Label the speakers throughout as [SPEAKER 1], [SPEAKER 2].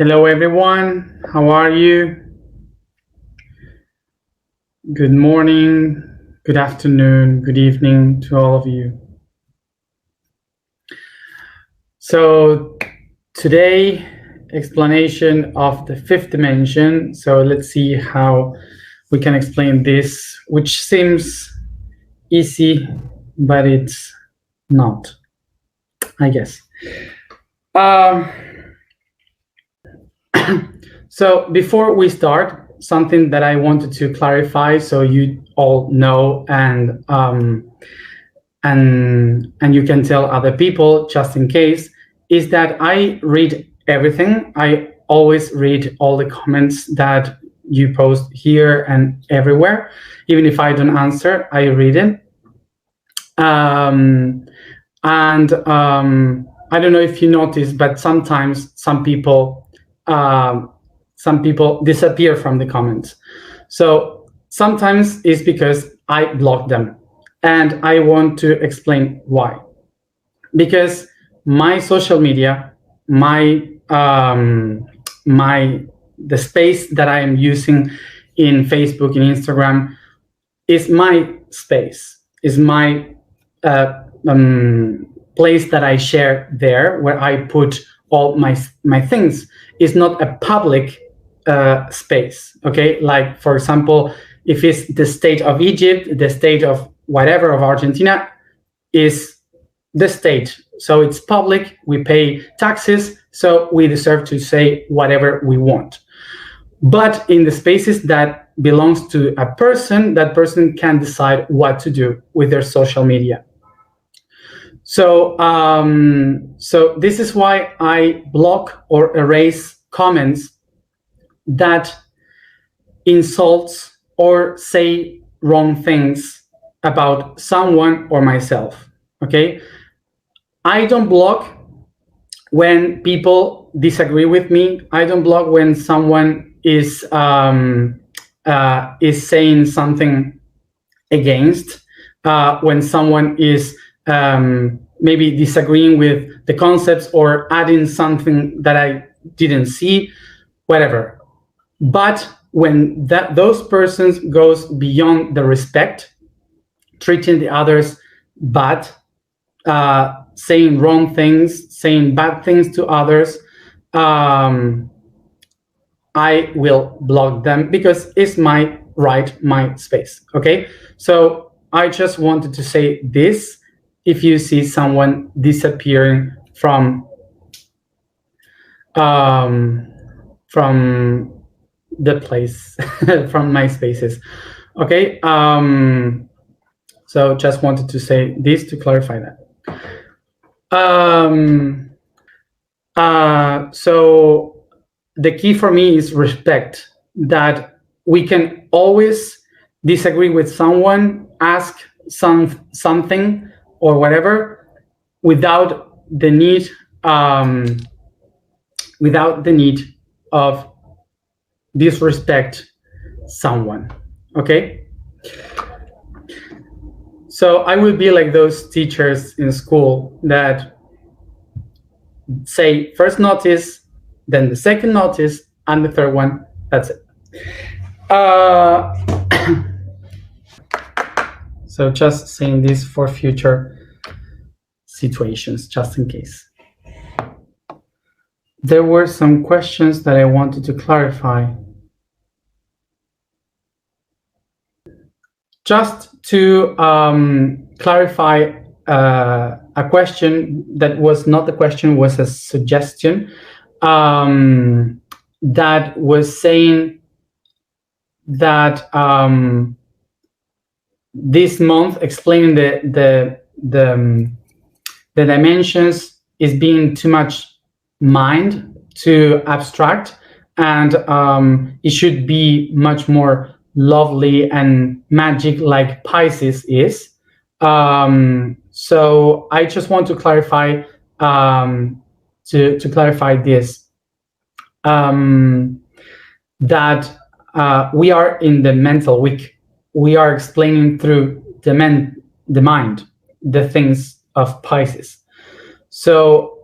[SPEAKER 1] Hello, everyone. How are you? Good morning, good afternoon, good evening to all of you. So today, explanation of the fifth dimension. So let's see how we can explain this, which seems easy, but it's not, I guess. So before we start, something that I wanted to clarify so you all know and you can tell other people just in case, is that I read everything. I always read all the comments that you post here and everywhere. Even if I don't answer, I read it. I don't know if you notice, but sometimes some people disappear from the comments. So sometimes it's because I block them, and I want to explain why. Because my social media, the space that I am using in Facebook and Instagram is my space, is my place that I share there, where I put all my things. Is not a public space. Okay, like for example, if it's the state of Egypt, the state of whatever of Argentina, is the state, so it's public. We pay taxes, so we deserve to say whatever we want. But in the spaces that belongs to a person, that person can decide what to do with their social media. So this is why I block or erase comments that insults or say wrong things about someone or myself. Okay, I don't block when people disagree with me. I don't block when someone is saying something against, when someone is maybe disagreeing with the concepts or adding something that I didn't see, whatever. But when those persons goes beyond the respect, treating the others bad, saying wrong things, saying bad things to others, I will block them because it's my right, my space. Okay, so I just wanted to say this. If you see someone disappearing from the place, from my spaces, okay. So just wanted to say this to clarify that. So the key for me is respect, that we can always disagree with someone, ask something or whatever, without the need of disrespect someone. Okay, so I will be like those teachers in school that say first notice, then the second notice, and the third one. That's it. So just saying this for future situations, just in case. There were some questions that I wanted to clarify. Just to clarify a question that was not a question, was a suggestion, that was saying that this month explaining the dimensions is being too much mind, too abstract, and it should be much more lovely and magic like Pisces is. So I just want to clarify to clarify this, that we are in the mental week. We are explaining through the mind, the things of Pisces. So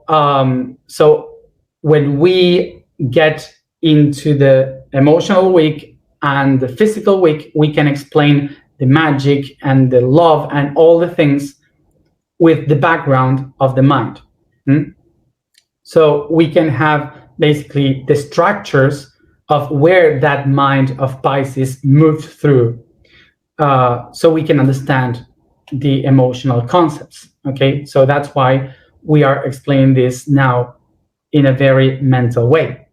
[SPEAKER 1] when we get into the emotional week and the physical week, we can explain the magic and the love and all the things with the background of the mind. So we can have basically the structures of where that mind of Pisces moved through, so we can understand the emotional concepts. Okay, so that's why we are explaining this now in a very mental way.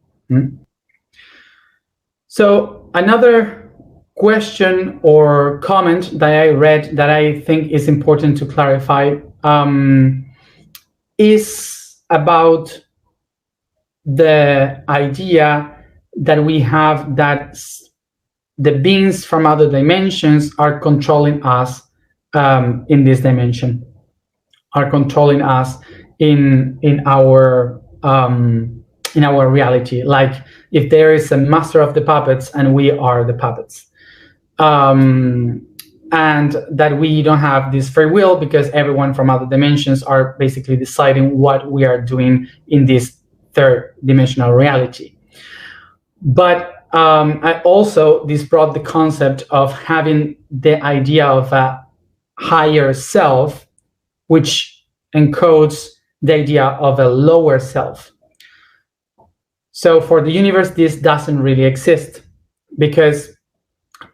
[SPEAKER 1] So another question or comment that I read that I think is important to clarify is about the idea that we have that the beings from other dimensions are controlling us in this dimension, are controlling us in our reality. Like if there is a master of the puppets and we are the puppets, and that we don't have this free will because everyone from other dimensions are basically deciding what we are doing in this third dimensional reality. But I also, this brought the concept of having the idea of a higher self, which encodes the idea of a lower self. So for the universe, this doesn't really exist, because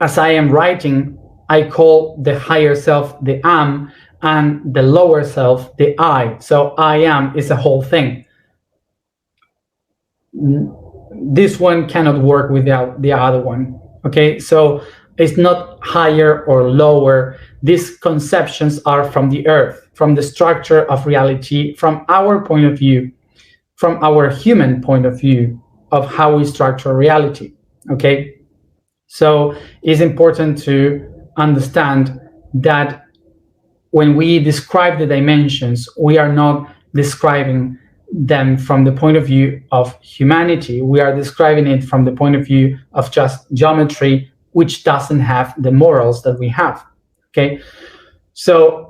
[SPEAKER 1] as I am writing, I call the higher self the am and the lower self the I. So I am is a whole thing. This one cannot work without the other one. Okay, so it's not higher or lower. These conceptions are from the earth, from the structure of reality, from our point of view, from our human point of view of how we structure reality. Okay, so it's important to understand that when we describe the dimensions, we are not describing them from the point of view of humanity. We are describing it from the point of view of just geometry, which doesn't have the morals that we have. Okay, so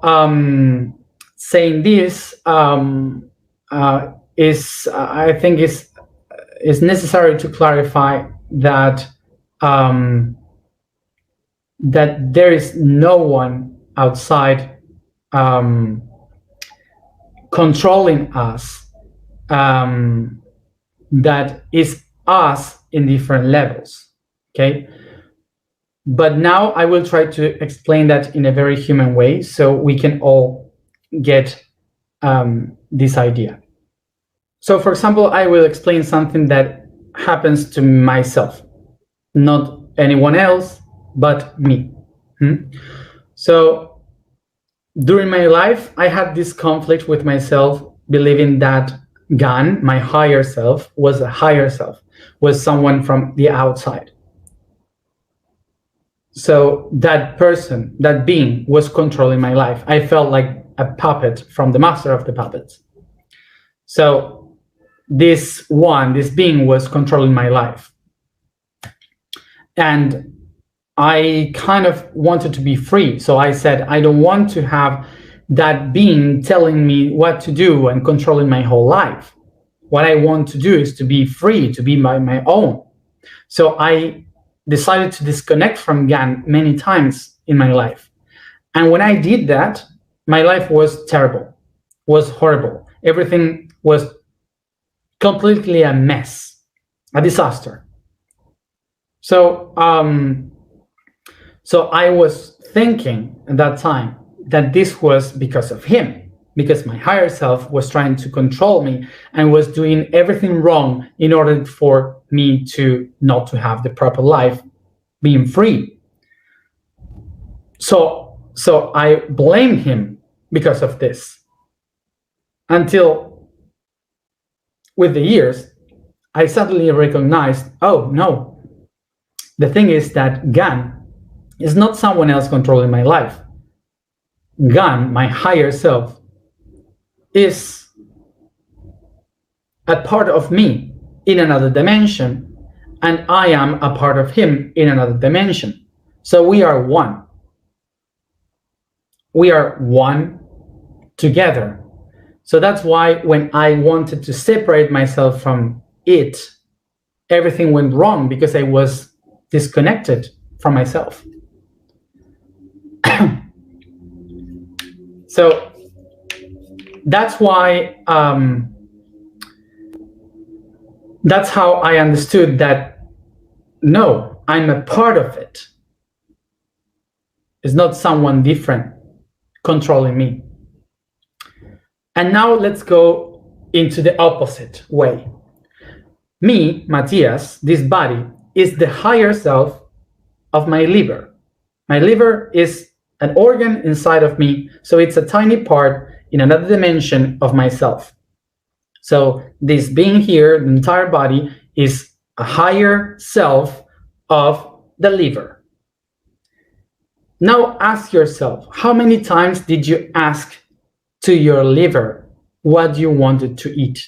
[SPEAKER 1] saying this is, I think, is necessary to clarify that that there is no one outside controlling us, that is us in different levels. Okay, but now I will try to explain that in a very human way so we can all get this idea. So for example, I will explain something that happens to myself, not anyone else but me. So during my life, I had this conflict with myself, believing that Gan, my higher self, was a higher self, was someone from the outside. So that person, that being, was controlling my life. I felt like a puppet from the master of the puppets. So this being was controlling my life. And I kind of wanted to be free. So I said, I don't want to have that being telling me what to do and controlling my whole life. What I want to do is to be free, to be my own. So I decided to disconnect from Gan many times in my life. And when I did that, my life was terrible, was horrible. Everything was completely a mess, a disaster. So I was thinking at that time that this was because of him, because my higher self was trying to control me and was doing everything wrong in order for me to not to have the proper life, being free. So I blame him because of this, until with the years, I suddenly recognized, oh no, the thing is that Gan is not someone else controlling my life. Gan, my higher self, is a part of me in another dimension, and I am a part of him in another dimension. So we are one. We are one together. So that's why when I wanted to separate myself from it, everything went wrong because I was disconnected from myself. So that's why, that's how I understood that, no, I'm a part of it. It's not someone different controlling me. And now let's go into the opposite way. Me, Matthias, this body, is the higher self of my liver. My liver is an organ inside of me, so it's a tiny part in another dimension of myself. So this being here, the entire body, is a higher self of the liver. Now ask yourself, how many times did you ask to your liver what you wanted to eat?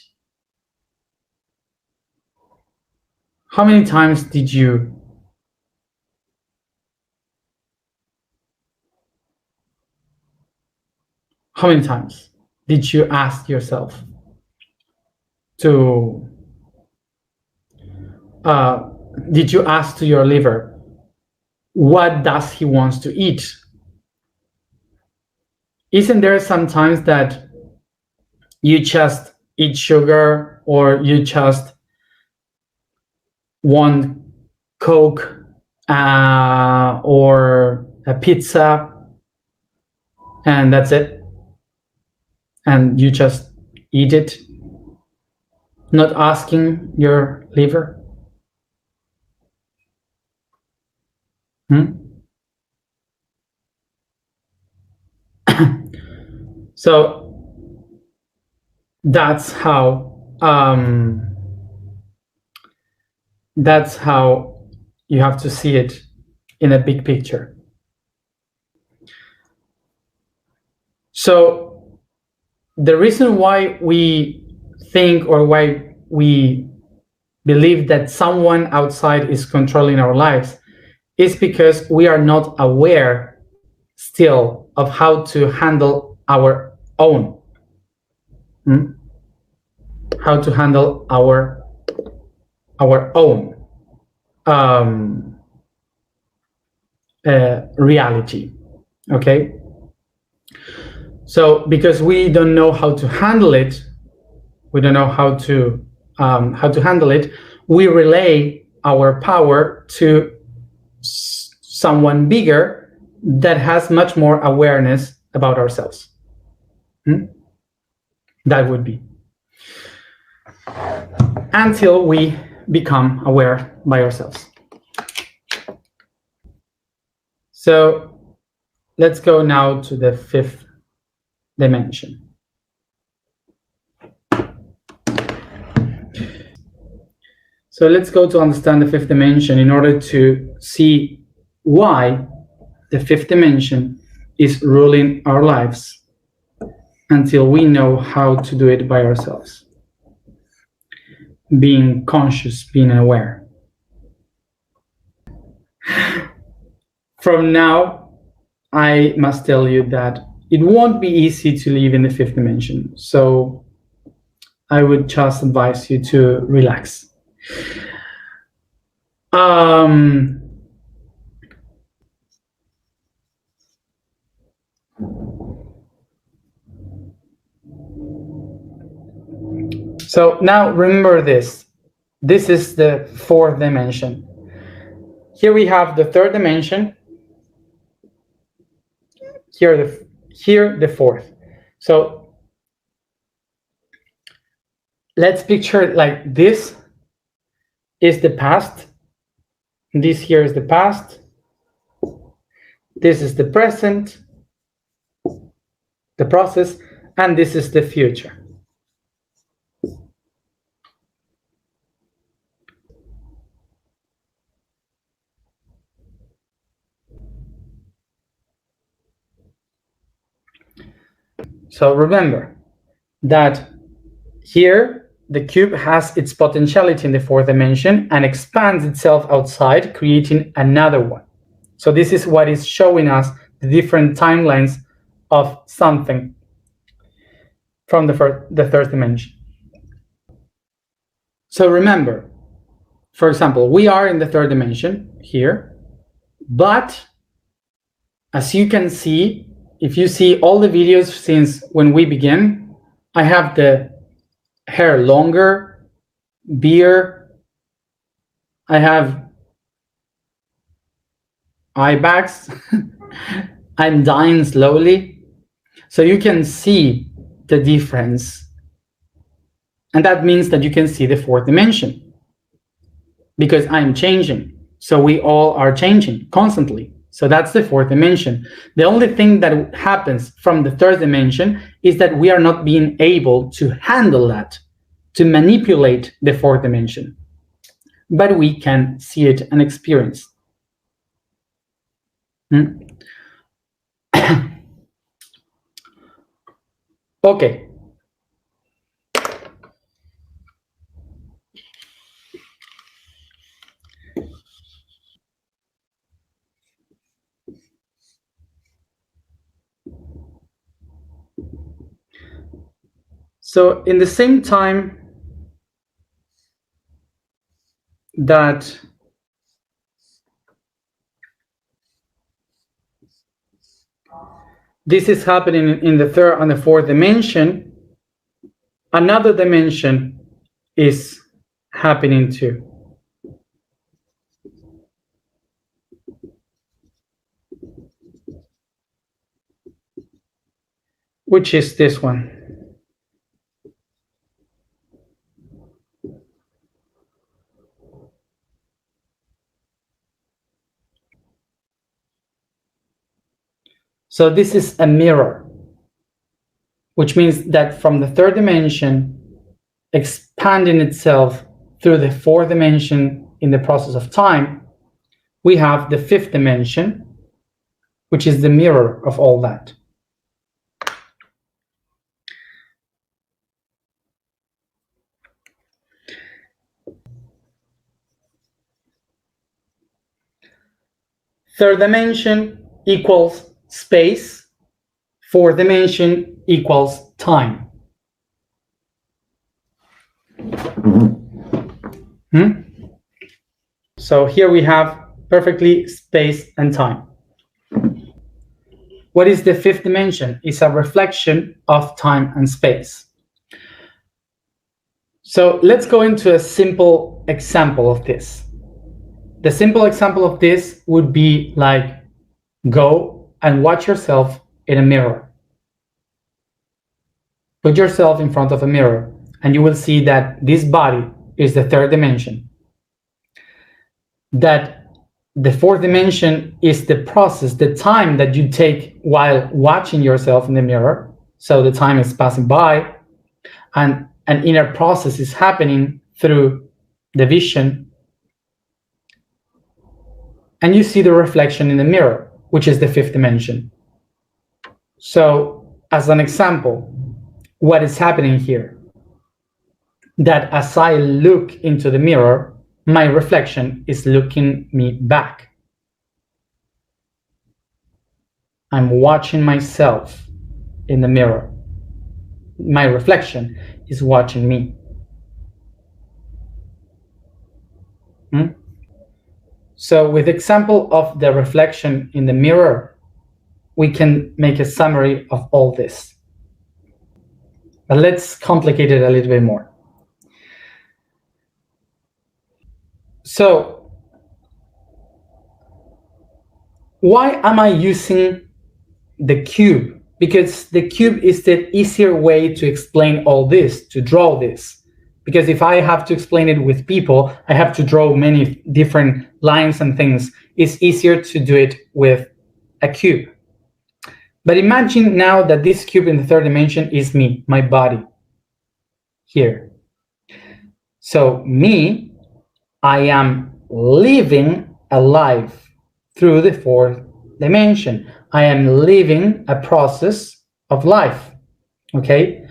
[SPEAKER 1] How many times did you ask yourself to did you ask to your liver, what does he wants to eat? Isn't there sometimes that you just eat sugar, or you just want Coke or a pizza, and that's it, and you just eat it, not asking your liver? So that's how you have to see it in a big picture. So the reason why we think, or why we believe that someone outside is controlling our lives, is because we are not aware still of how to handle our own. How to handle our own reality. Okay. So because we don't know how to handle it, handle it, we relay our power to someone bigger that has much more awareness about ourselves. That would be until we become aware by ourselves. So let's go now to the fifth dimension. So let's go to understand the fifth dimension in order to see why the fifth dimension is ruling our lives until we know how to do it by ourselves. Being conscious, being aware. From now, I must tell you that it won't be easy to live in the fifth dimension. So I would just advise you to relax. So now remember this. This is the fourth dimension. Here we have the third dimension. Here the fourth. So let's picture it like this is the past. This here is the past. This is the present, the process, and this is the future. So remember that here the cube has its potentiality in the fourth dimension and expands itself outside, creating another one. So this is what is showing us the different timelines of something from the third dimension. So remember, for example, we are in the third dimension here, but as you can see, if you see all the videos since when we begin, I have the hair longer, beard, I have eye bags, I'm dying slowly. So you can see the difference. And that means that you can see the fourth dimension because I'm changing. So we all are changing constantly. So that's the fourth dimension. The only thing that happens from the third dimension is that we are not being able to handle that, to manipulate the fourth dimension. But we can see it and experience. Okay. So in the same time that this is happening in the third and the fourth dimension, another dimension is happening too, which is this one. So this is a mirror, which means that from the third dimension, expanding itself through the fourth dimension in the process of time, we have the fifth dimension, which is the mirror of all that. Third dimension equals space, fourth dimension equals time. So here we have perfectly space and time. What is the fifth dimension? It's a reflection of time and space. So let's go into a simple example of this. The simple example of this would be like, go and watch yourself in a mirror. Put yourself in front of a mirror and you will see that this body is the third dimension. That the fourth dimension is the process, the time that you take while watching yourself in the mirror. So the time is passing by and an inner process is happening through the vision. And you see the reflection in the mirror, which is the fifth dimension. So as an example, what is happening here? That as I look into the mirror, my reflection is looking me back. I'm watching myself in the mirror. My reflection is watching me. So with example of the reflection in the mirror, we can make a summary of all this. But let's complicate it a little bit more. So why am I using the cube? Because the cube is the easier way to explain all this, to draw this. Because if I have to explain it with people, I have to draw many different lines and things. It's easier to do it with a cube. But imagine now that this cube in the third dimension is me, my body, here. So me, I am living a life through the fourth dimension. I am living a process of life, okay?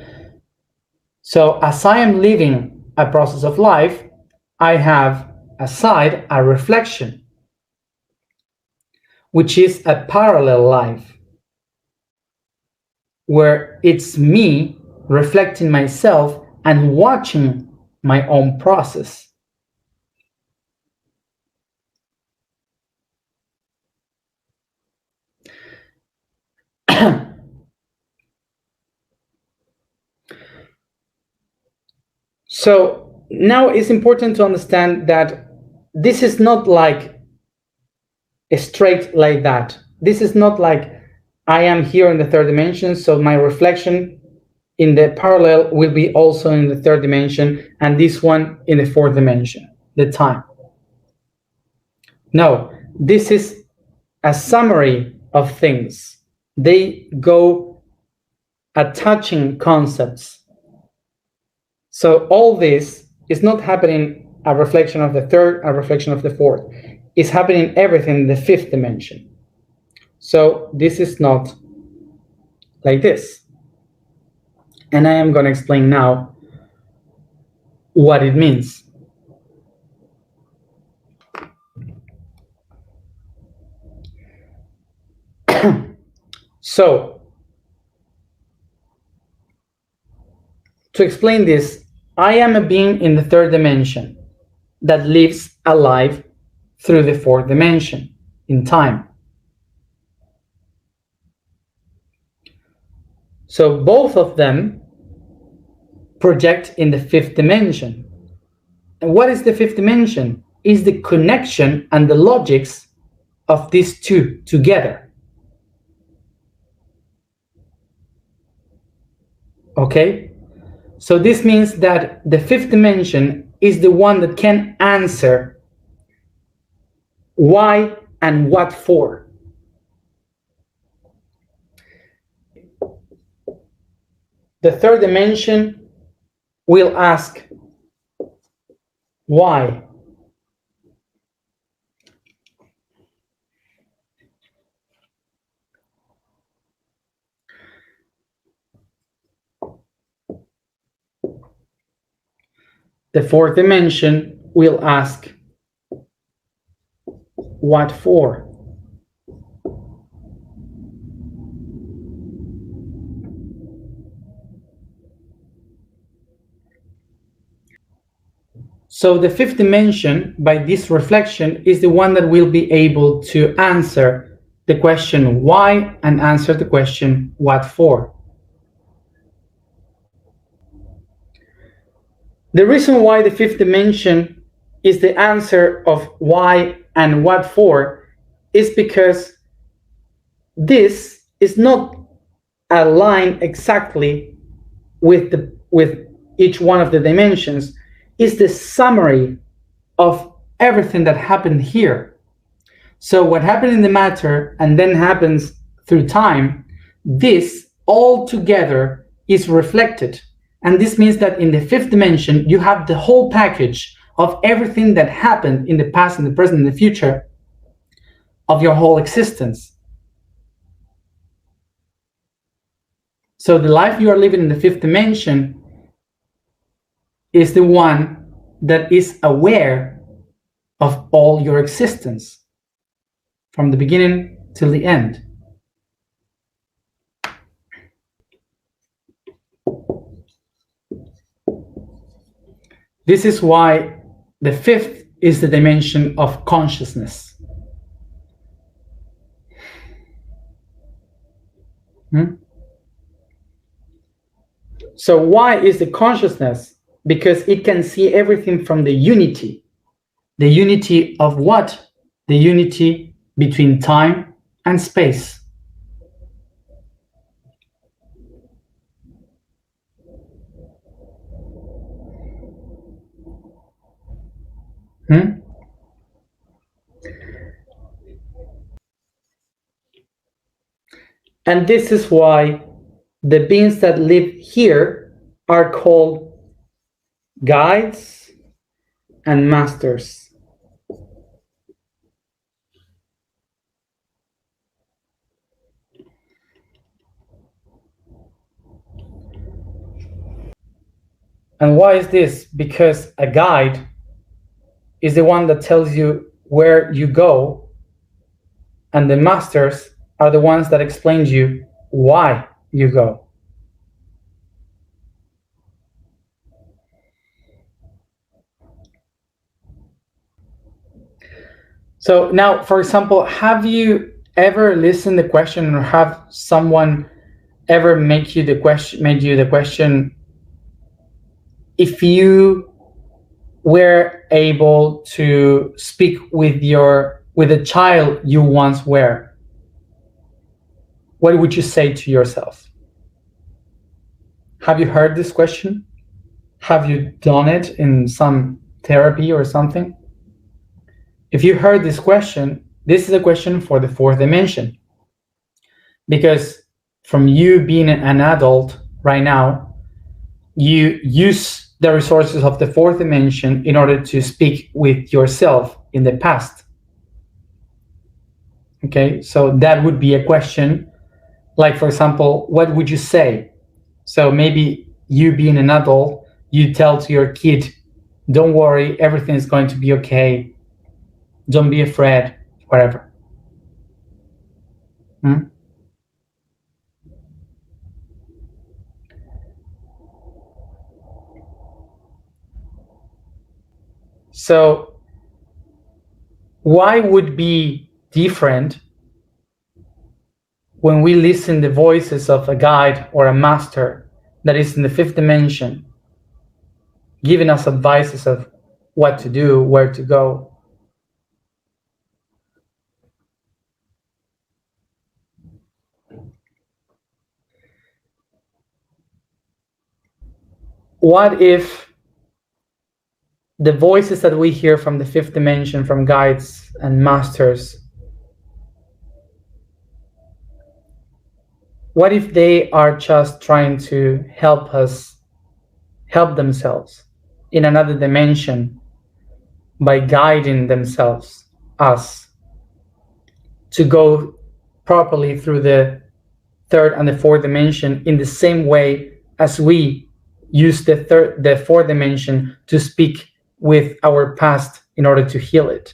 [SPEAKER 1] So as I am living a process of life, I have aside a reflection, which is a parallel life, where it's me reflecting myself and watching my own process. So now it's important to understand that this is not like straight like that. This is not like I am here in the third dimension, so my reflection in the parallel will be also in the third dimension, and this one in the fourth dimension, the time. No, this is a summary of things. They go attaching concepts. So all this is not happening a reflection of the third, a reflection of the fourth. It's happening everything in the fifth dimension. So this is not like this. And I am going to explain now what it means. So, to explain this, I am a being in the third dimension that lives alive through the fourth dimension in time. So both of them project in the fifth dimension. And what is the fifth dimension? Is the connection and the logics of these two together. Okay? So this means that the fifth dimension is the one that can answer why and what for. The third dimension will ask why. The fourth dimension will ask what for. So the fifth dimension, by this reflection, is the one that will be able to answer the question why and answer the question what for. The reason why the fifth dimension is the answer of why and what for is because this is not aligned exactly with each one of the dimensions. Is the summary of everything that happened here. So what happened in the matter and then happens through time, this all together is reflected. And this means that in the fifth dimension, you have the whole package of everything that happened in the past, in the present, in the future of your whole existence. So the life you are living in the fifth dimension is the one that is aware of all your existence from the beginning till the end. This is why the fifth is the dimension of consciousness. So why is the consciousness? Because it can see everything from the unity. The unity of what? The unity between time and space. And this is why the beings that live here are called guides and masters. And why is this? Because a guide is the one that tells you where you go, and the masters are the ones that explain to you why you go. So now, for example, have you ever listened to the question, or have someone ever made you the question, if you were able to speak with a child you once were, what would you say to yourself? Have you heard this question? Have you done it in some therapy or something? If you heard this question, this is a question for the fourth dimension. Because from you being an adult right now, you use the resources of the fourth dimension in order to speak with yourself in the past. Okay, so that would be a question. Like, for example, what would you say? So maybe you being an adult, you tell to your kid, don't worry, everything is going to be okay. Don't be afraid, whatever. So why would be different when we listen the voices of a guide or a master that is in the fifth dimension, giving us advices of what to do, where to go? What if the voices that we hear from the fifth dimension, from guides and masters, what if they are just trying to help us help themselves in another dimension by guiding themselves, us, to go properly through the third and the fourth dimension in the same way as we use the fourth dimension to speak with our past in order to heal it?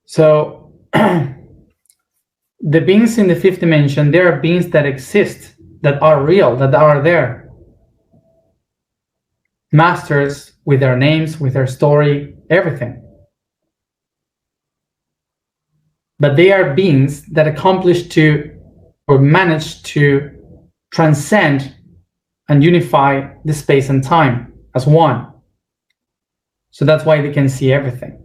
[SPEAKER 1] So the beings in the fifth dimension, there are beings that exist, that are real, that are there. Masters with their names, with their story, everything. But they are beings that accomplish to, or manage to, transcend and unify the space and time as one. So that's why they can see everything.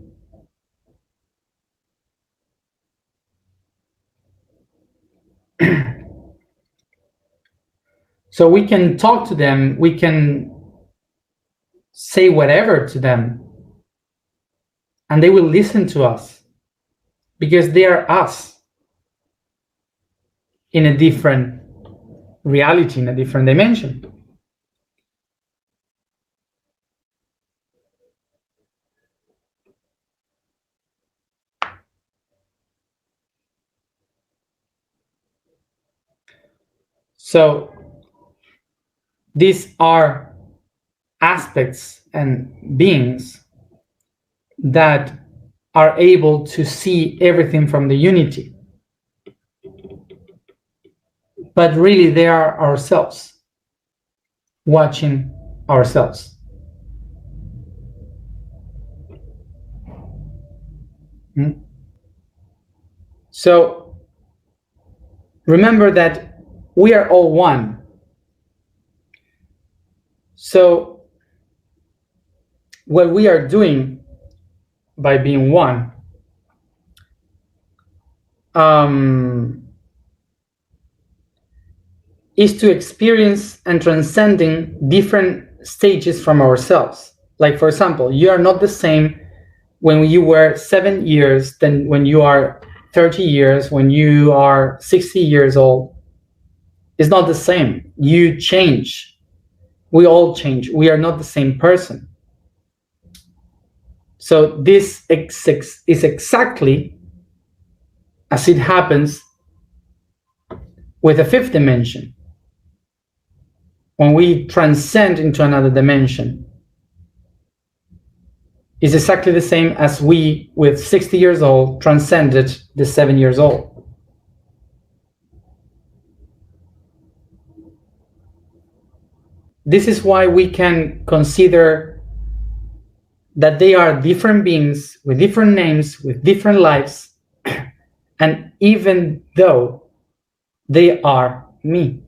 [SPEAKER 1] So we can talk to them, we can say whatever to them, and they will listen to us because they are us in a different reality, in a different dimension. So these are aspects and beings that are able to see everything from the unity. But really, they are ourselves, watching ourselves. So remember that we are all one. So what we are doing by being one is to experience and transcending different stages from ourselves. Like, for example, you are not the same when you were 7 years than when you are 30 years, when you are 60 years old. It's not the same. You change. We all change. We are not the same person. So this is exactly as it happens with the fifth dimension. When we transcend into another dimension, it's exactly the same as we, with 60 years old, transcended the 7 years old. This is why we can consider that they are different beings with different names, with different lives, and even though they are me.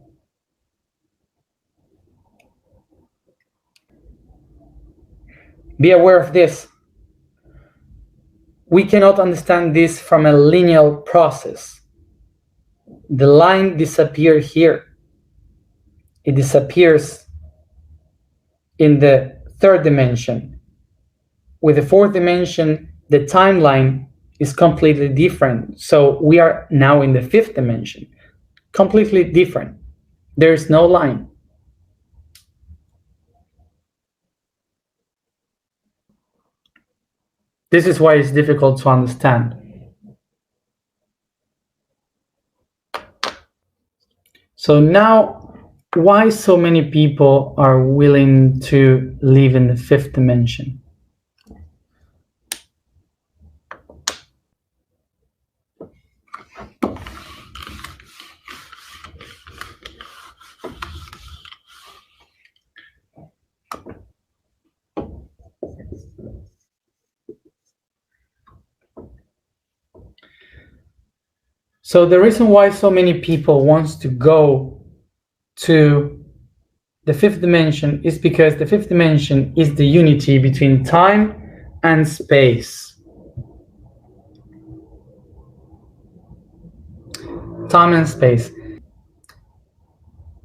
[SPEAKER 1] Be aware of this. We cannot understand this from a linear process. The line disappears here. It disappears in the third dimension. With the fourth dimension, the timeline is completely different. So we are now in the fifth dimension, completely different. There is no line. This is why it's difficult to understand. So now, why so many people are willing to live in the fifth dimension? So the reason why so many people want to go to the fifth dimension is because the fifth dimension is the unity between time and space. Time and space.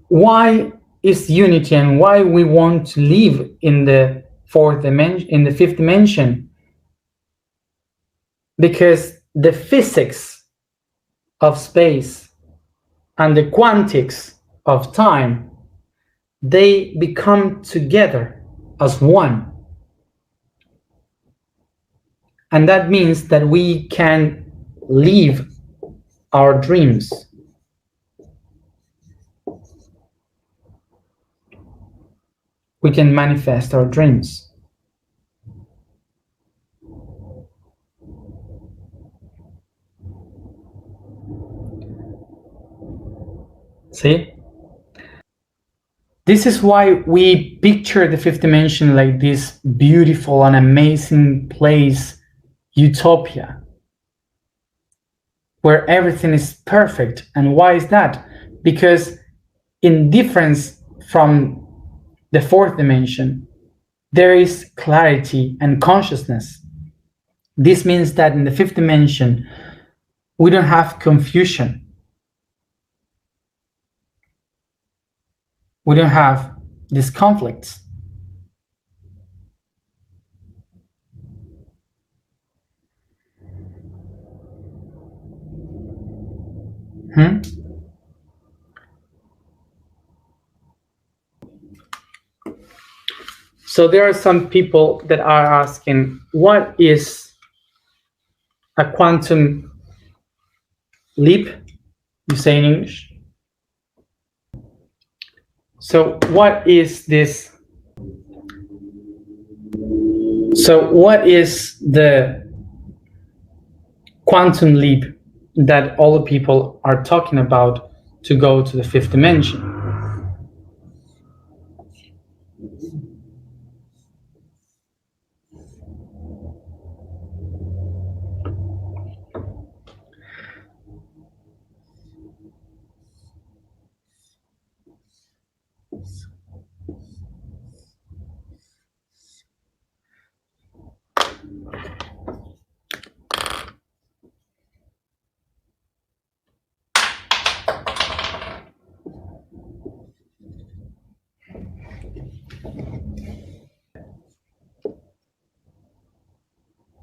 [SPEAKER 1] Why is unity and why we want to live in the fourth dimension, in the fifth dimension? Because the physics of space and the quantics of time, they become together as one. And that means that we can live our dreams. We can manifest our dreams. See? This is why we picture the fifth dimension like this beautiful and amazing place, utopia, where everything is perfect. And why is that? Because in difference from the fourth dimension, there is clarity and consciousness. This means that in the fifth dimension, we don't have confusion. We don't have these conflicts. So there are some people that are asking, what is a quantum leap? You say in English. So what is this? So what is the quantum leap that all the people are talking about to go to the fifth dimension?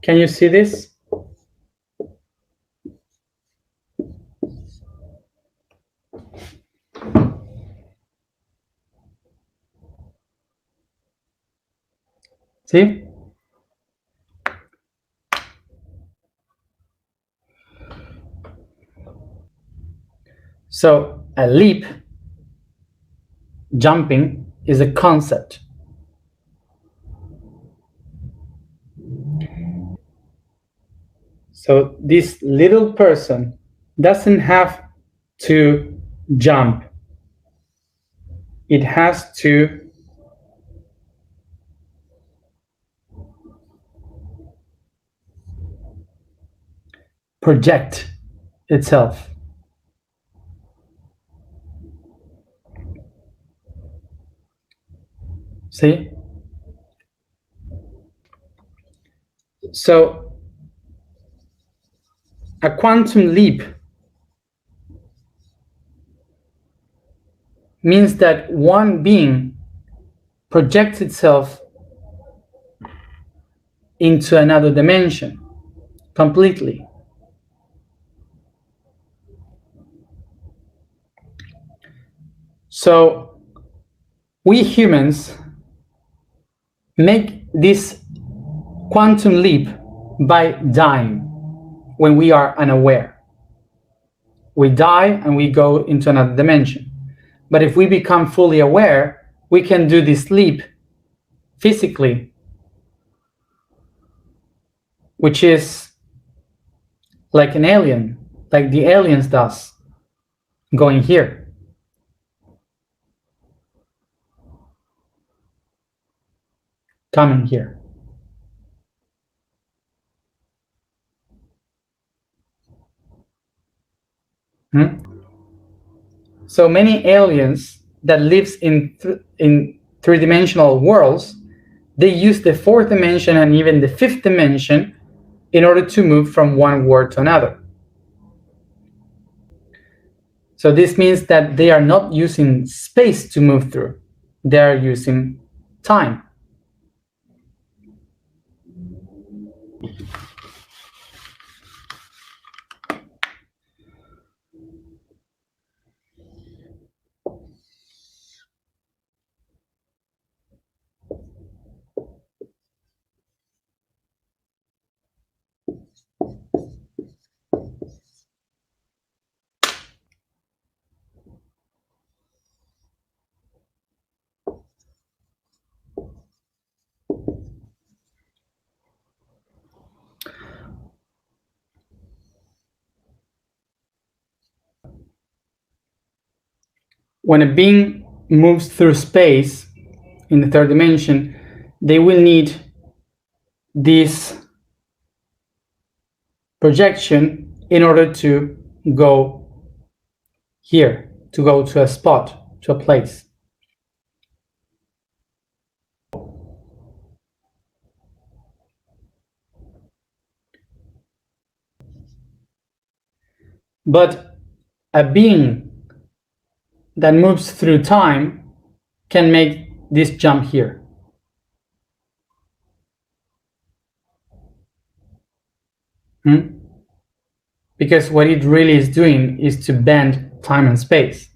[SPEAKER 1] Can you see this? See? So a leap, jumping, is a concept. So this little person doesn't have to jump. It has to project itself. See? So a quantum leap means that one being projects itself into another dimension completely. So we humans make this quantum leap by dying when we are unaware. We die and we go into another dimension. But if we become fully aware, we can do this leap physically, which is like an alien, like the aliens does, going here. Coming here. So many aliens that lives in three-dimensional worlds, they use the fourth dimension and even the fifth dimension in order to move from one world to another. So this means that they are not using space to move through. They are using time. When a being moves through space in the third dimension, they will need this projection in order to go here, to go to a spot, to a place. But a being that moves through time can make this jump here. Because what it really is doing is to bend time and space.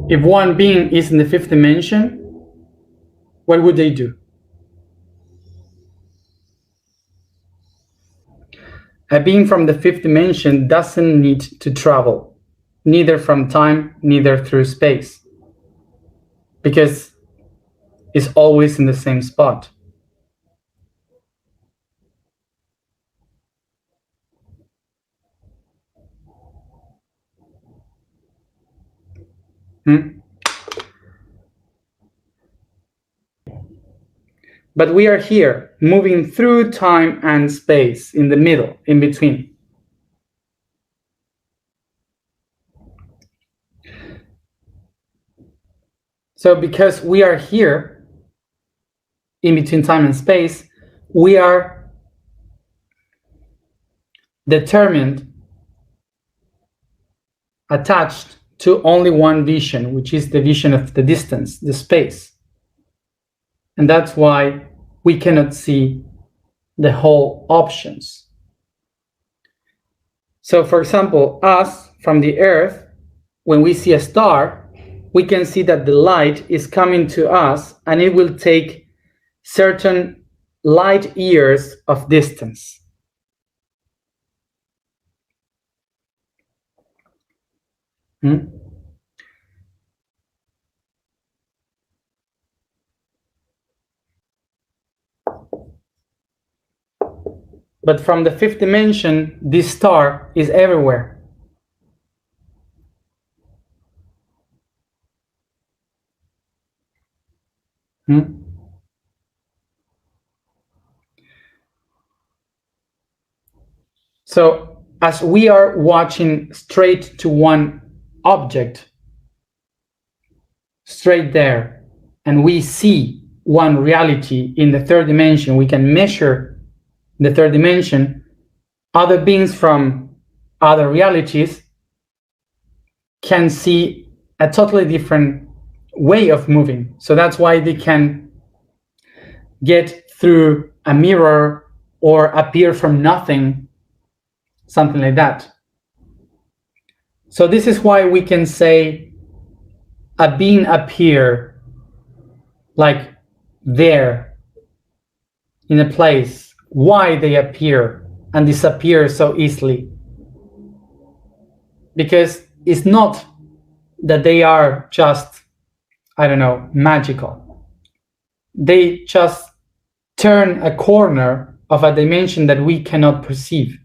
[SPEAKER 1] If one being is in the fifth dimension, what would they do? A being from the fifth dimension doesn't need to travel, neither from time, neither through space, because it's always in the same spot. But we are here, moving through time and space, in the middle, in between. So because we are here, in between time and space, we are determined, attached to only one vision, which is the vision of the distance, the space. And that's why we cannot see the whole options. So for example, us from the Earth, when we see a star, we can see that the light is coming to us and it will take certain light years of distance. But from the fifth dimension, this star is everywhere. So as we are watching straight to one object, straight there, and we see one reality in the third dimension, we can measure the third dimension, other beings from other realities can see a totally different way of moving. So that's why they can get through a mirror or appear from nothing, something like that. So this is why we can say a being appear like there in a place, why they appear and disappear so easily. Because it's not that they are just, I don't know, magical. They just turn a corner of a dimension that we cannot perceive.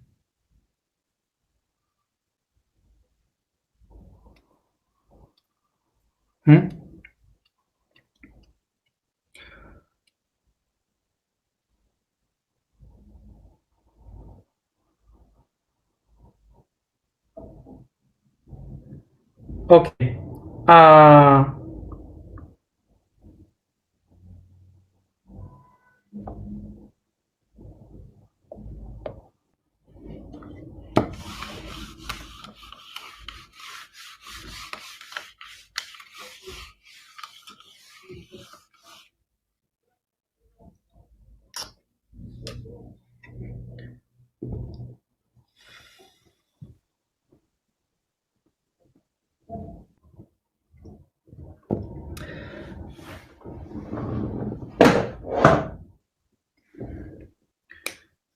[SPEAKER 1] Okay.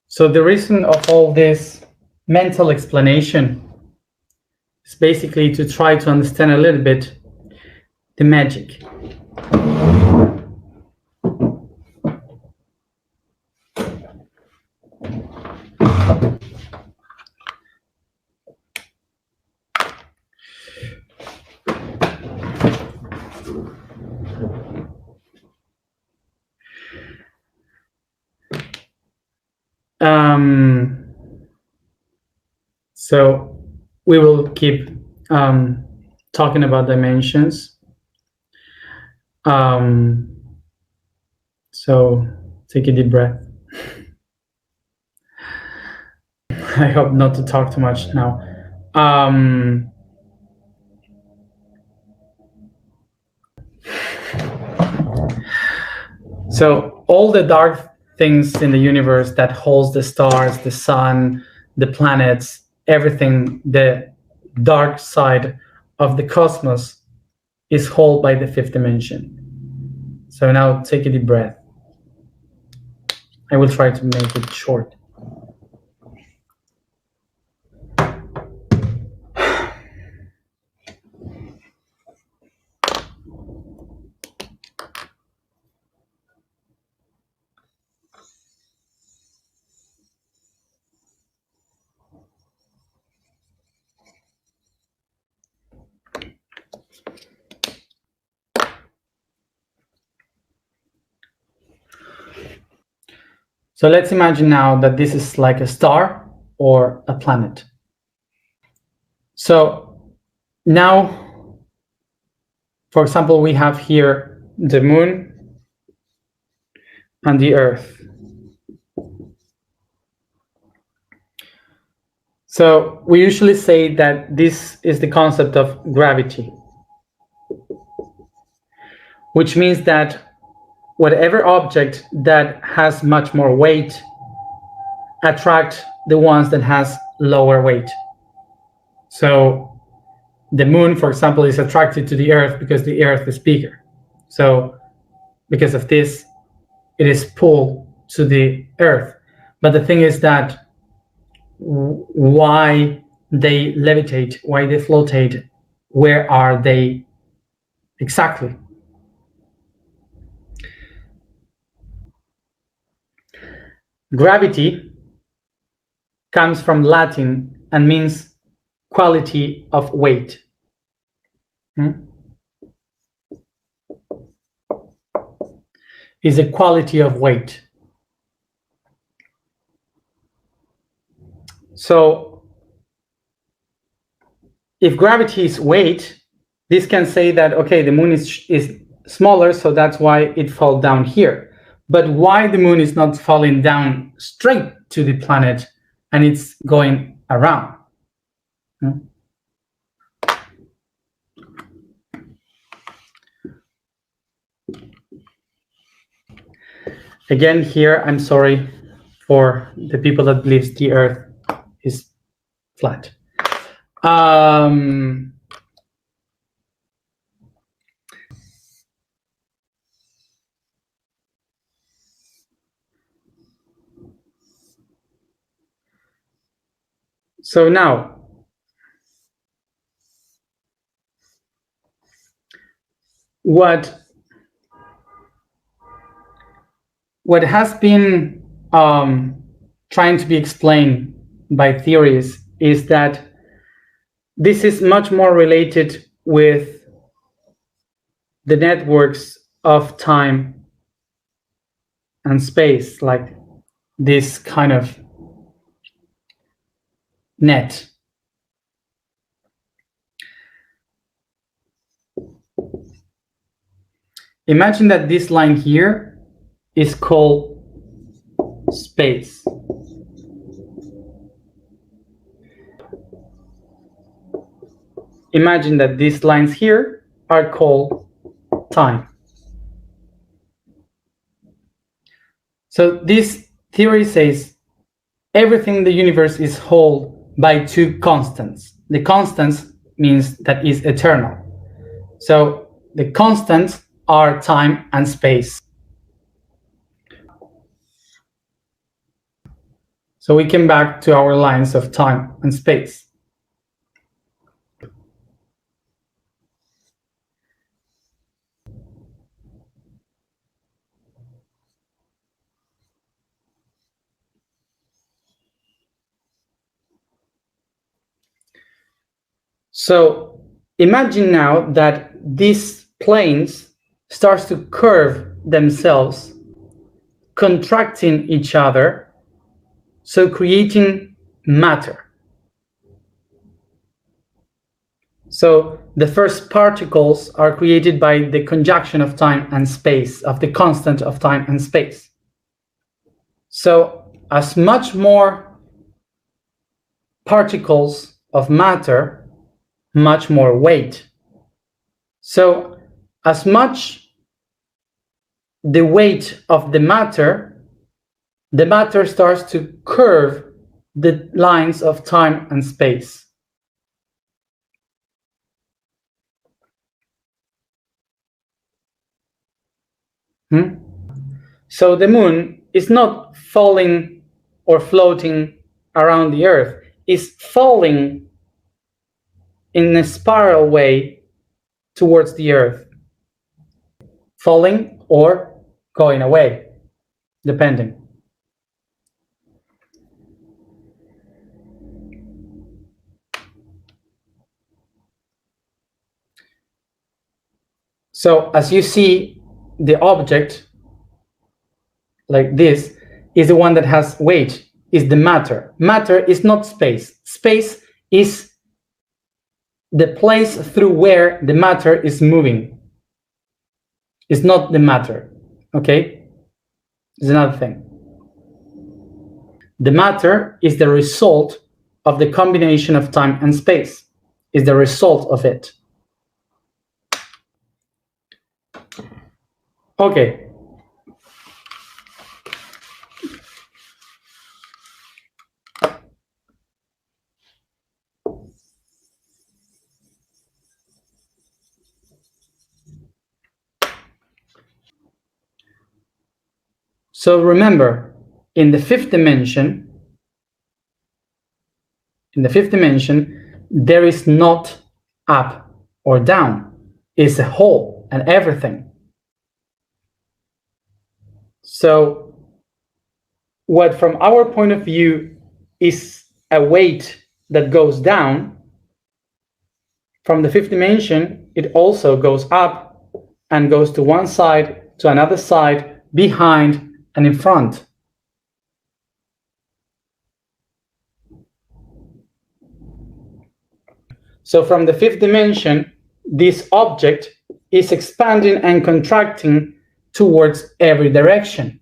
[SPEAKER 1] So the reason of all this mental explanation is basically to try to understand a little bit the magic. So we will keep talking about dimensions. So take a deep breath. I hope not to talk too much now. So all the dark things in the universe that holds the stars, the sun, the planets, everything, the dark side of the cosmos is held by the fifth dimension. So now take a deep breath. I will try to make it short. So let's imagine now that this is like a star or a planet. So now, for example, we have here the moon and the earth. So we usually say that this is the concept of gravity, which means that whatever object that has much more weight attract the ones that has lower weight. So the moon, for example, is attracted to the earth because the earth is bigger. So because of this, it is pulled to the earth. But the thing is that why they levitate, why they floatate, where are they exactly? Gravity comes from Latin and means quality of weight. is the quality of weight. So if gravity is weight, this can say that, okay, the moon is smaller, so that's why it falls down here. But why the moon is not falling down straight to the planet and it's going around? Again, here, I'm sorry for the people that believes the Earth is flat. So now, what has been trying to be explained by theories is that this is much more related with the networks of time and space, like this kind of net. Imagine that this line here is called space. Imagine that these lines here are called time. So this theory says everything in the universe is held by two constants. The constants means that is eternal. So the constants are time and space. So we came back to our lines of time and space. So imagine now that these planes starts to curve themselves, contracting each other, so creating matter. So the first particles are created by the conjunction of time and space, of the constant of time and space. So as much more particles of matter, much more weight. So as much the weight of the matter starts to curve the lines of time and space. So the moon is not falling or floating around the Earth, it's falling in a spiral way towards the Earth, falling or going away, depending. So as you see, the object like this is the one that has weight, is the matter. Matter is not space. Space is the place through where the matter is moving. It's not the matter, okay? It's another thing. The matter is the result of the combination of time and space, is the result of it. Okay. So remember, in the fifth dimension, there is not up or down. It's a whole and everything. So what from our point of view is a weight that goes down, from the fifth dimension, it also goes up and goes to one side, to another side, behind, and in front. So from the fifth dimension, this object is expanding and contracting towards every direction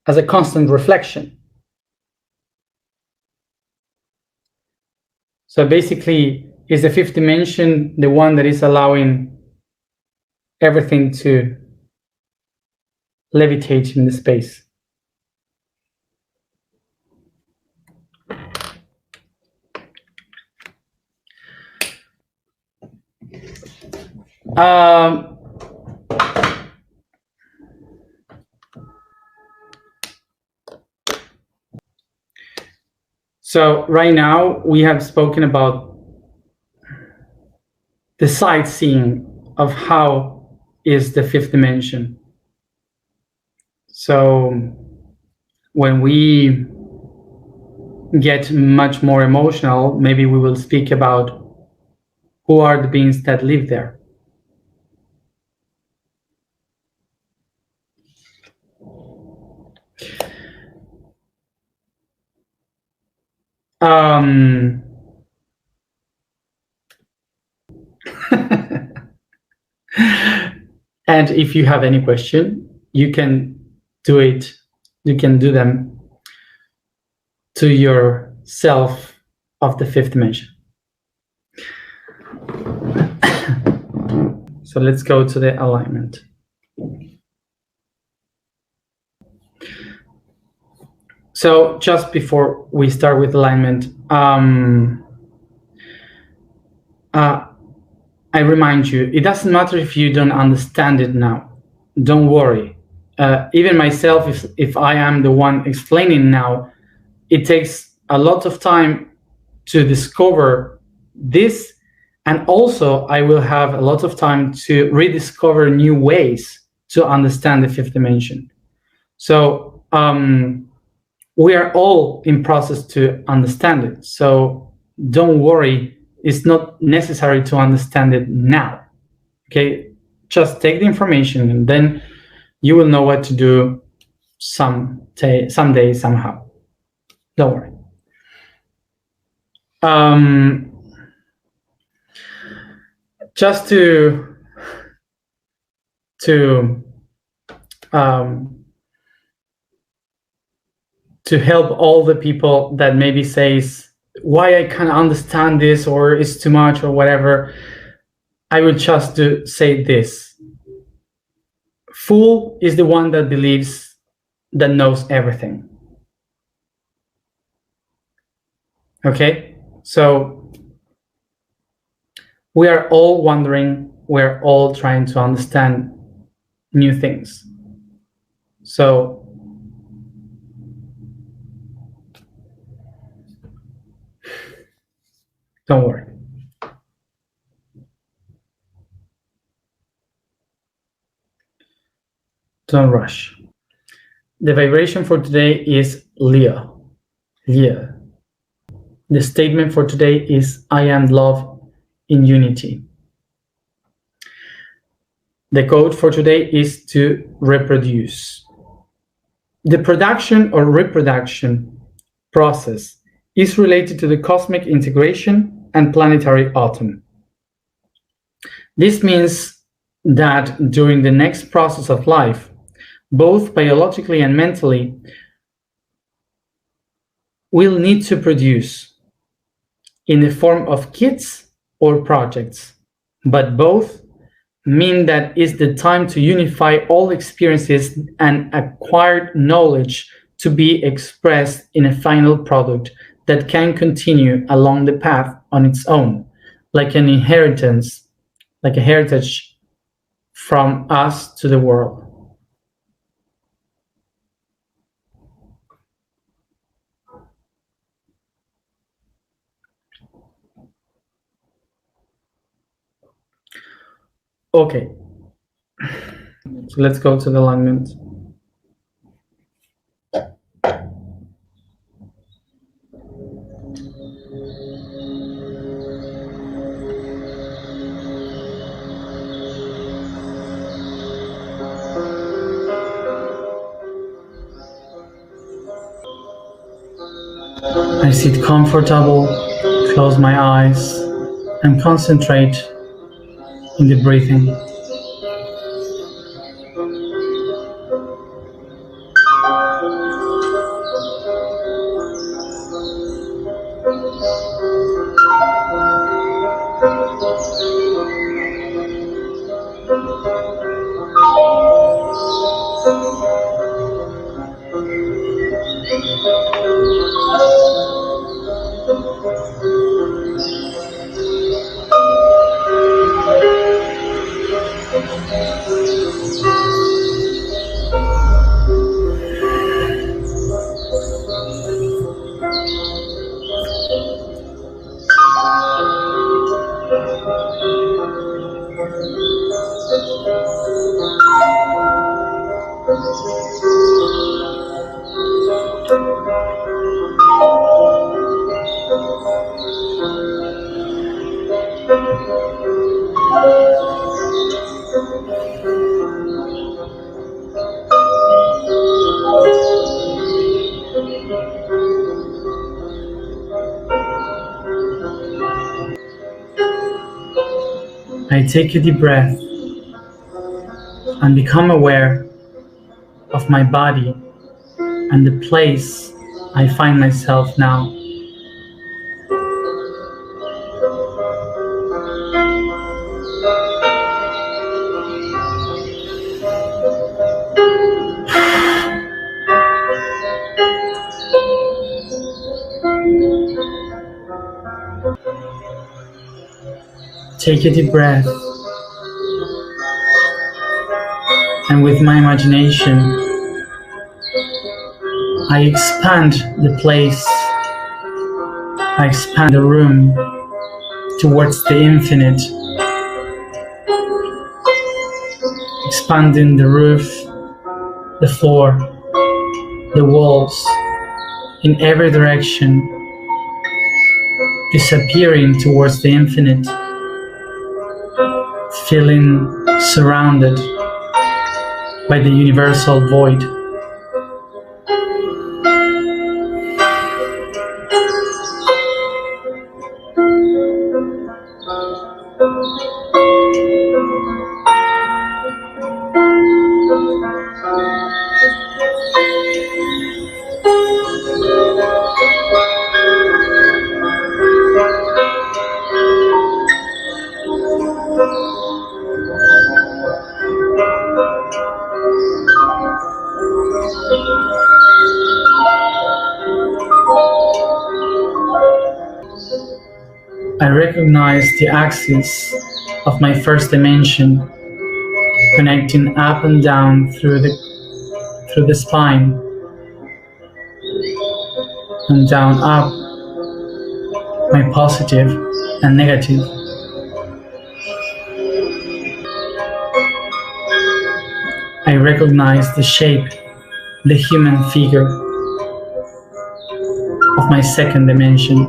[SPEAKER 1] as a constant reflection. So basically, is the fifth dimension the one that is allowing everything to levitate in the space? So right now we have spoken about the sightseeing of how is the fifth dimension. So when we get much more emotional, maybe we will speak about who are the beings that live there. And if you have any question, you can do it. You can do them to yourself of the fifth dimension. So let's go to the alignment. So just before we start with alignment, I remind you, it doesn't matter if you don't understand it now. Don't worry. Even myself, if I am the one explaining now, it takes a lot of time to discover this, and also I will have a lot of time to rediscover new ways to understand the fifth dimension. So we are all in process to understand it. So don't worry, it's not necessary to understand it now. Okay, just take the information and then you will know what to do someday, somehow. Don't worry. Just to help all the people that maybe says why I can't understand this or it's too much or whatever, I will just say this. Fool is the one that believes that knows everything. Okay, so we are all wondering, we're all trying to understand new things. So don't worry. Don't rush. The vibration for today is Leo. Leo. The statement for today is I am love in unity. The code for today is to reproduce. The production or reproduction process is related to the cosmic integration and planetary autumn. This means that during the next process of life, both biologically and mentally, we'll need to produce in the form of kits or projects, but both mean that it's the time to unify all experiences and acquired knowledge to be expressed in a final product that can continue along the path on its own, like an inheritance, like a heritage from us to the world. Okay, so let's go to the alignment. I sit comfortable, close my eyes, and concentrate in the breathing. I take a deep breath and become aware of my body and the place I find myself now. Take a deep breath, and with my imagination, I expand the place, I expand the room towards the infinite, expanding the roof, the floor, the walls, in every direction, disappearing towards the infinite, feeling surrounded by the universal void. I recognize the axis of my first dimension, connecting up and down through the spine, and down up my positive and negative. I recognize the shape, the human figure of my second dimension.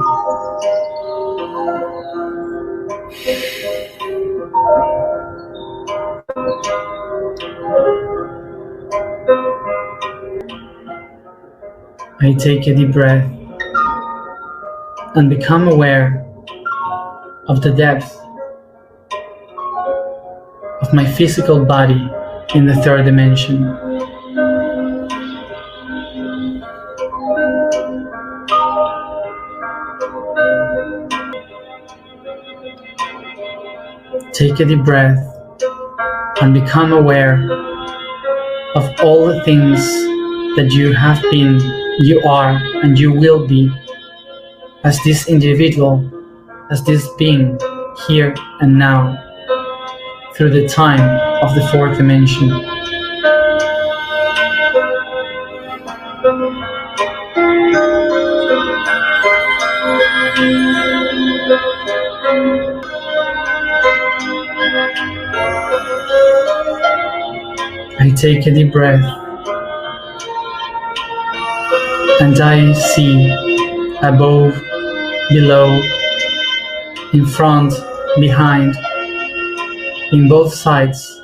[SPEAKER 1] I take a deep breath and become aware of the depth of my physical body in the third dimension. Take a deep breath and become aware of all the things that you have been, you are, and you will be as this individual, as this being, here and now, through the time of the fourth dimension. I take a deep breath and I see above, below, in front, behind, in both sides,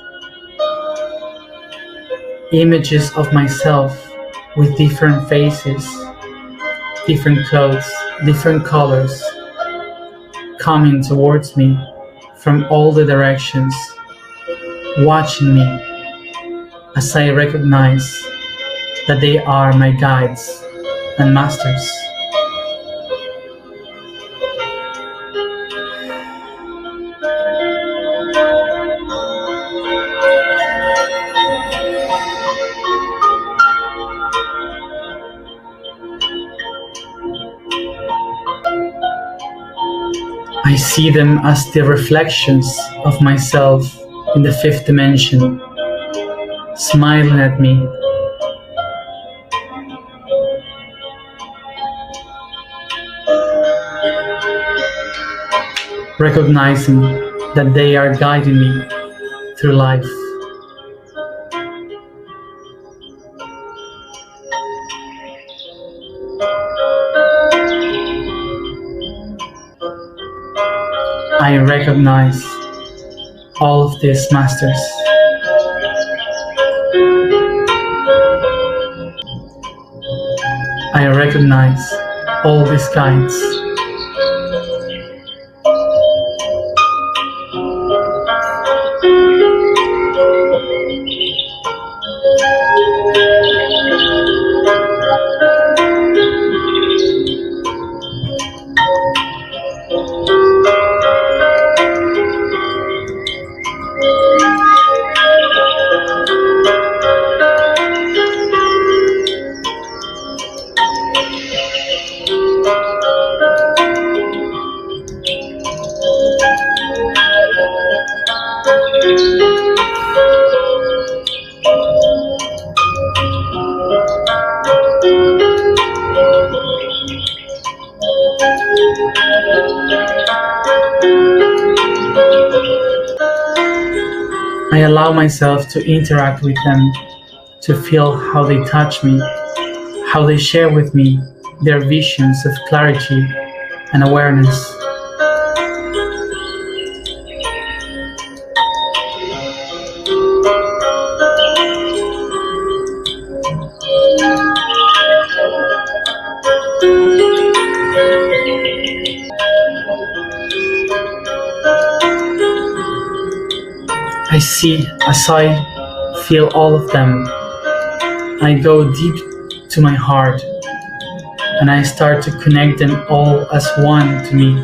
[SPEAKER 1] images of myself with different faces, different clothes, different colors coming towards me from all the directions, watching me as I recognize that they are my guides and masters. I see them as the reflections of myself in the fifth dimension, smiling at me. Recognizing that they are guiding me through life. I recognize all of these masters. I recognize all these guides. I allow myself to interact with them, to feel how they touch me, how they share with me their visions of clarity and awareness. I see as I feel all of them, I go deep to my heart and I start to connect them all as one to me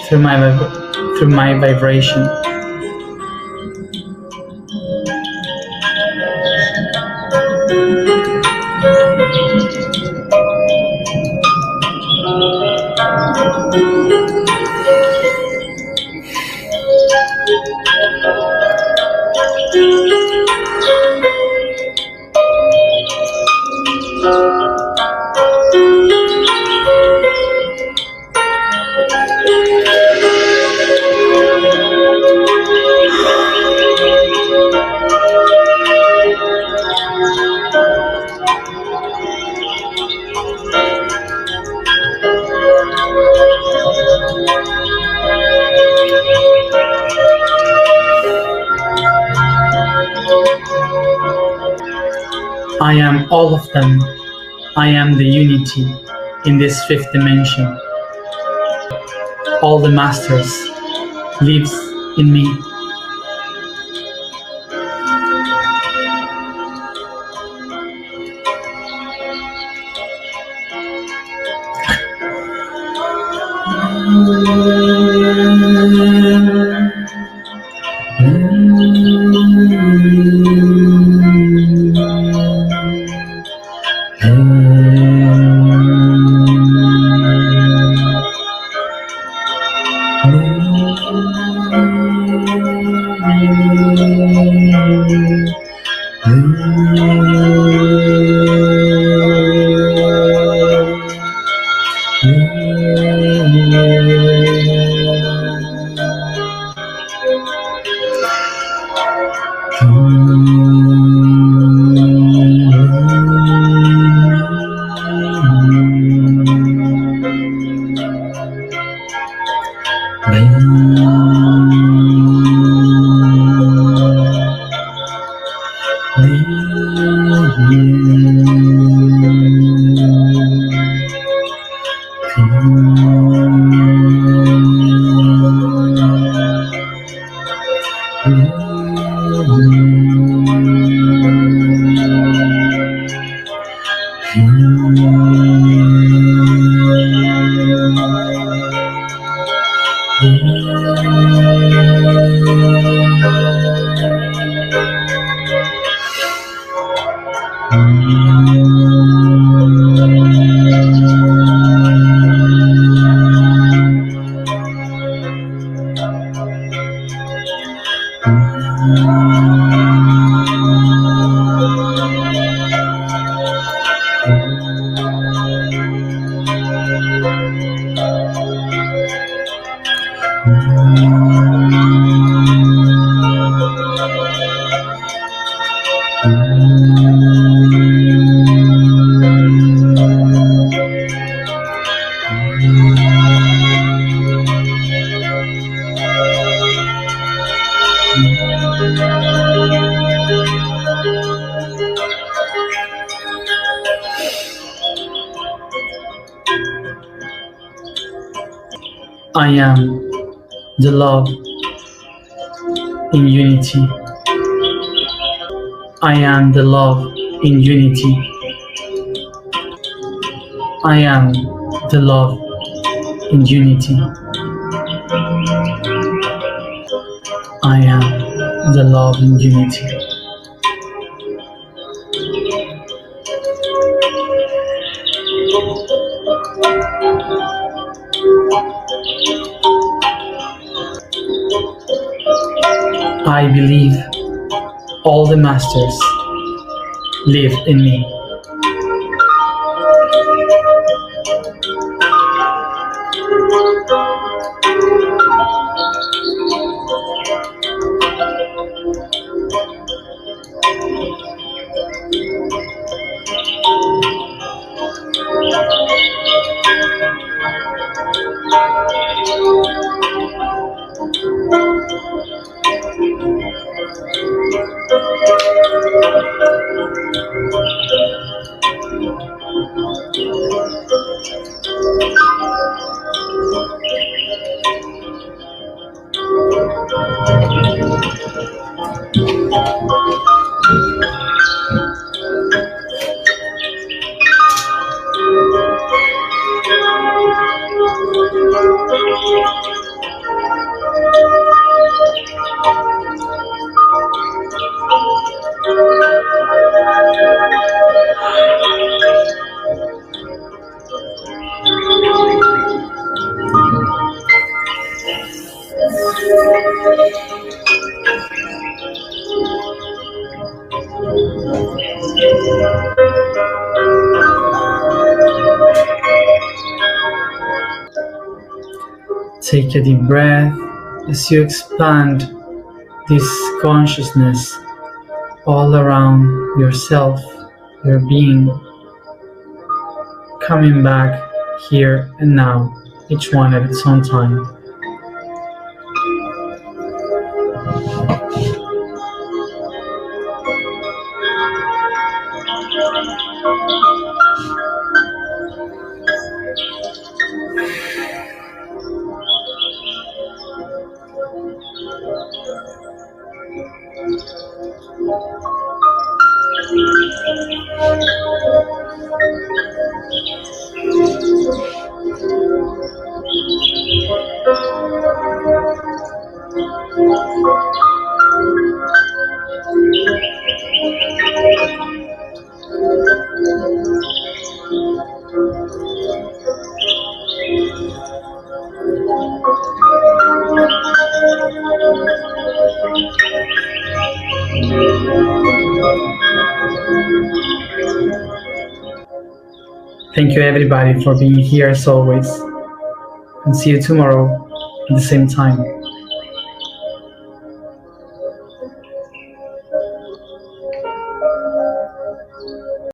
[SPEAKER 1] through my vibration. I am all of them. I am the unity in this fifth dimension. All the masters lives in me. I am the love in unity. I am the love in unity. I am the love in unity. I am the love in unity. I believe all the masters live in me. Take a deep breath as you expand this consciousness all around yourself, your being, coming back here and now, each one at its own time. Thank you everybody for being here as always, and see you tomorrow at the same time.